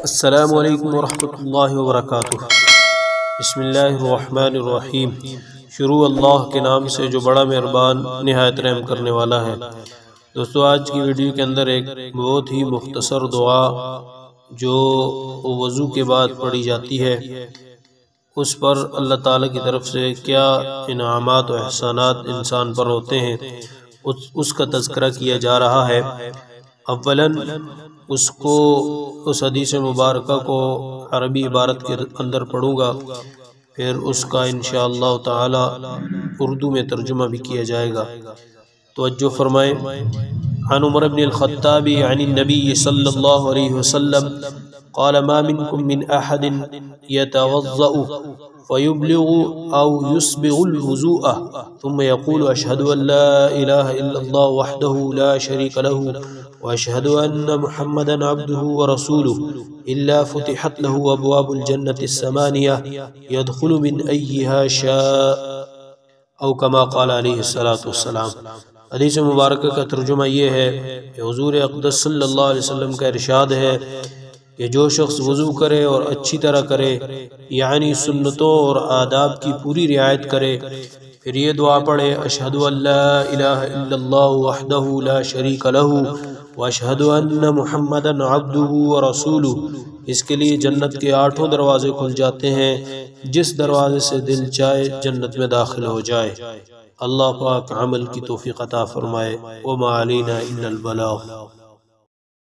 السلام علیکم ورحمۃ اللہ وبرکاتہ۔ بسم اللہ الرحمن الرحیم۔ شروع اللہ کے نام سے جو بڑا مہربان نہایت رحم کرنے والا ہے۔ دوستو، آج کی ویڈیو کے اندر ایک بہت ہی مختصر دعا جو وضو کے بعد پڑھی جاتی ہے، اس پر اللہ تعالیٰ کی طرف سے کیا انعامات و احسانات انسان پر ہوتے ہیں، اس کا تذکرہ کیا جا رہا ہے۔ اولاً اس حدیث مبارکہ کو عربی عبارت کے اندر پڑھوں گا، پھر اس کا انشاءاللہ تعالی اردو میں ترجمہ بھی کیا جائے گا۔ توجہ فرمائیں۔ عن عمر بن الخطاب عن النبی صلی اللہ علیہ وسلم قال ما منکم من احد يتوضأ فيبلغ او يسبغ الوضوء ثم يقول اشهد ان لا اله الا الله وحده لا شريك له واشهد ان محمدا عبده ورسوله الا فتحت له ابواب الجنة الثمانية يدخل من ايها شاء او كما قال عليه الصلاة والسلام۔ حدیث مبارکہ کا ترجمہ یہ ہے کہ حضور اقدس صلی اللہ علیہ وسلم کا ارشاد ہے کہ جو شخص وضو کرے اور اچھی طرح کرے، یعنی سنتوں اور آداب کی پوری رعایت کرے، پھر یہ دعا پڑھے اشہد ان لا الہ الا اللہ وحدہ لا شریک لہ واشہد ان محمدا عبدہ ورسولہ، اس کے لیے جنت کے 8 دروازے کھل جاتے ہیں، جس دروازے سے دل چاہے جنت میں داخل ہو جائے۔ اللہ پاک عمل کی توفیق عطا فرمائے۔ وما علینا الا البلاغ۔